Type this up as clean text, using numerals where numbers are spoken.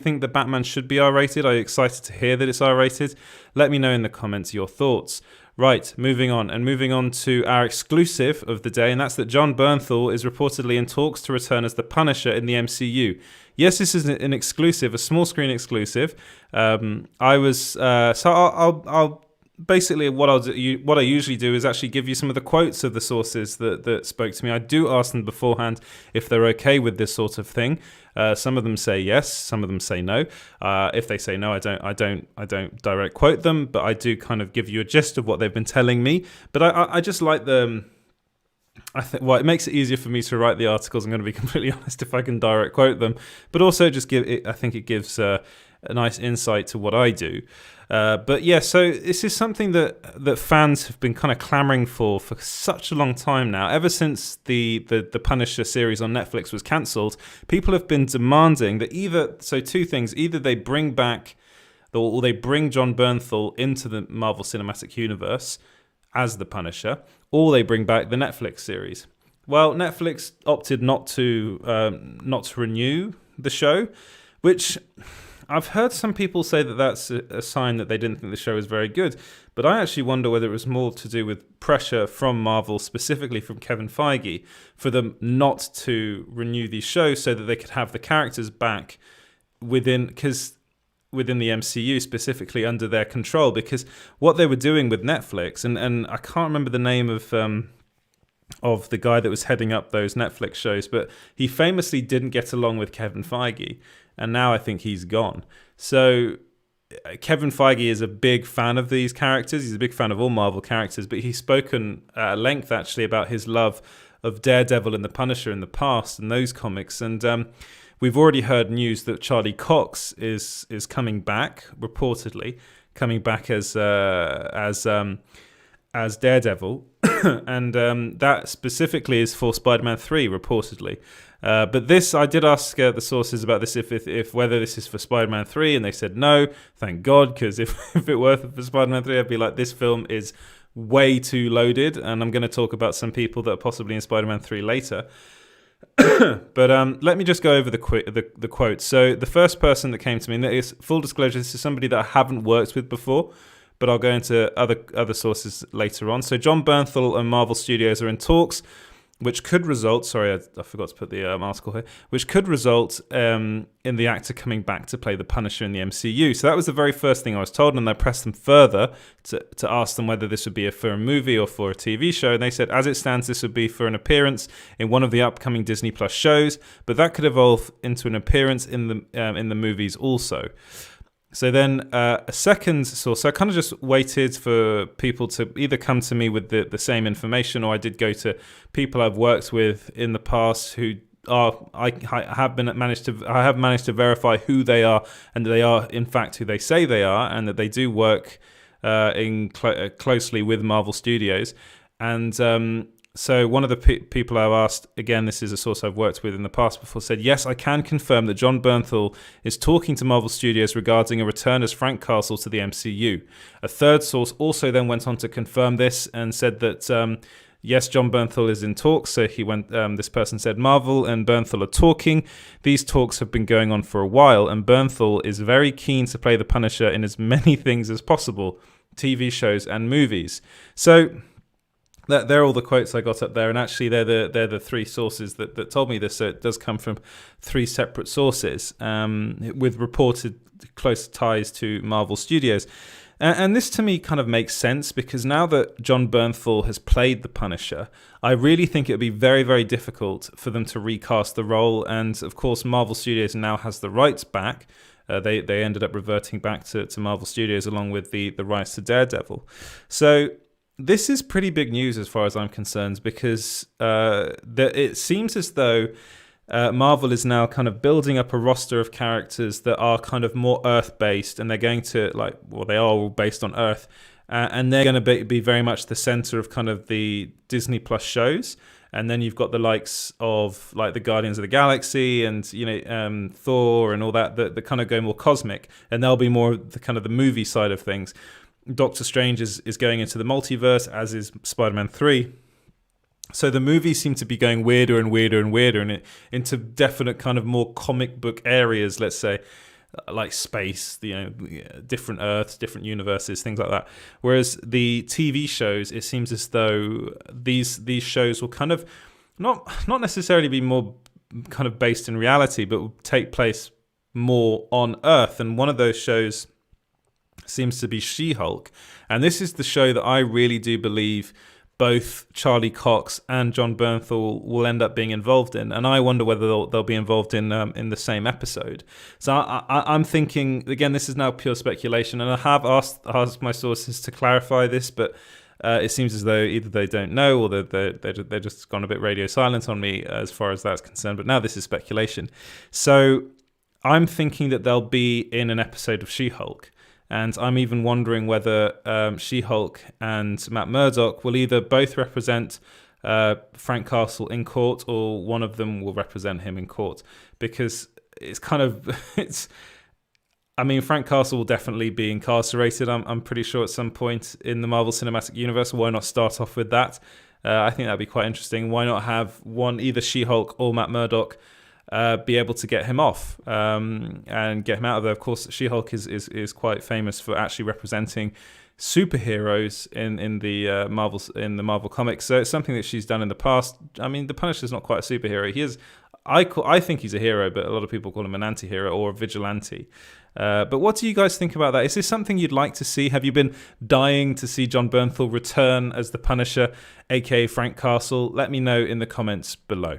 think the Batman should be R-rated? Are you excited to hear that it's R-rated? Let me know in the comments your thoughts. Right, moving on to our exclusive of the day, and that's that Jon Bernthal is reportedly in talks to return as the Punisher in the MCU. Yes, this is an exclusive, a small screen exclusive. I'll basically what I usually do is actually give you some of the quotes of the sources that spoke to me. I do ask them beforehand if they're okay with this sort of thing. Some of them say yes, some of them say no. If they say no, I don't direct quote them, but I do kind of give you a gist of what they've been telling me. But I just like the. It makes it easier for me to write the articles. I'm going to be completely honest if I can direct quote them, but also just I think it gives a nice insight to what I do. But yeah, so this is something that fans have been kind of clamoring for such a long time now. Ever since the Punisher series on Netflix was cancelled, people have been demanding that two things: either they bring back or they bring Jon Bernthal into the Marvel Cinematic Universe as the Punisher, or they bring back the Netflix series. Well, Netflix opted not to renew the show, which I've heard some people say that that's a sign that they didn't think the show was very good. But I actually wonder whether it was more to do with pressure from Marvel, specifically from Kevin Feige, for them not to renew these shows so that they could have the characters back within the MCU, specifically under their control. Because what they were doing with Netflix, and I can't remember the name of the guy that was heading up those Netflix shows, but he famously didn't get along with Kevin Feige, and now I think he's gone. So Kevin Feige is a big fan of these characters. He's a big fan of all Marvel characters, but he's spoken at length actually about his love of Daredevil and the Punisher in the past and those comics. And we've already heard news that Charlie Cox is coming back, reportedly coming back as Daredevil, and that specifically is for Spider-Man 3, reportedly. But this, I did ask the sources about this, if whether this is for Spider-Man 3, and they said no, thank God, because if it were for Spider-Man 3, I'd be like, this film is way too loaded, and I'm going to talk about some people that are possibly in Spider-Man 3 later. But let me just go over the quotes. So the first person that came to me, and is full disclosure, this is somebody that I haven't worked with before, but I'll go into other sources later on. So Jon Bernthal and Marvel Studios are in talks, which could result, sorry, I forgot to put the article here, which could result in the actor coming back to play the Punisher in the MCU. So that was the very first thing I was told, and I pressed them further to ask them whether this would be for a movie or for a TV show, and they said, as it stands, this would be for an appearance in one of the upcoming Disney Plus shows, but that could evolve into an appearance in the movies also. So then a second source, so I kind of just waited for people to either come to me with the same information, or I did go to people I've worked with in the past who I have managed to verify who they are, and they are in fact who they say they are, and that they do work closely with Marvel Studios. And so one of the people I've asked, again, this is a source I've worked with in the past before, said, yes, I can confirm that Jon Bernthal is talking to Marvel Studios regarding a return as Frank Castle to the MCU. A third source also then went on to confirm this and said that, yes, Jon Bernthal is in talks. So this person said, Marvel and Bernthal are talking. These talks have been going on for a while, and Bernthal is very keen to play the Punisher in as many things as possible, TV shows and movies. So they're all the quotes I got up there, and actually they're the three sources that told me this. So it does come from three separate sources with reported close ties to Marvel Studios. And this to me kind of makes sense, because now that Jon Bernthal has played the Punisher, I really think it would be very, very difficult for them to recast the role. And of course, Marvel Studios now has the rights back. They ended up reverting back to Marvel Studios along with the rights to Daredevil. So this is pretty big news as far as I'm concerned, because it seems as though Marvel is now kind of building up a roster of characters that are kind of more Earth-based, and they're going to, they are all based on Earth, and they're going to be very much the center of kind of the Disney Plus shows. And then you've got the likes of like the Guardians of the Galaxy and Thor and all that kind of go more cosmic, and they'll be more the kind of the movie side of things. Doctor Strange is going into the multiverse, as is Spider-Man 3. So the movies seem to be going weirder and weirder and weirder, and into definite kind of more comic book areas, let's say. like space, different Earths, different universes, things like that. Whereas the TV shows, it seems as though these shows will kind of not necessarily be more kind of based in reality, but will take place more on Earth. And one of those shows seems to be She-Hulk. And this is the show that I really do believe both Charlie Cox and Jon Bernthal will end up being involved in, and I wonder whether they'll be involved in the same episode. So I'm thinking, again, this is now pure speculation, and I have asked my sources to clarify this, but it seems as though either they don't know or they're just gone a bit radio silent on me as far as that's concerned. But now this is speculation. So I'm thinking that they'll be in an episode of She-Hulk. And I'm even wondering whether She-Hulk and Matt Murdock will either both represent Frank Castle in court, or one of them will represent him in court. Because it's kind of, Frank Castle will definitely be incarcerated, I'm pretty sure, at some point in the Marvel Cinematic Universe. Why not start off with that? I think that'd be quite interesting. Why not have either She-Hulk or Matt Murdock be able to get him off and get him out of there. Of course, She-Hulk is quite famous for actually representing superheroes in the Marvel comics. So it's something that she's done in the past. I mean, the Punisher's not quite a superhero. He is. I think he's a hero, but a lot of people call him an anti-hero or a vigilante. But what do you guys think about that? Is this something you'd like to see? Have you been dying to see Jon Bernthal return as the Punisher, aka Frank Castle? Let me know in the comments below.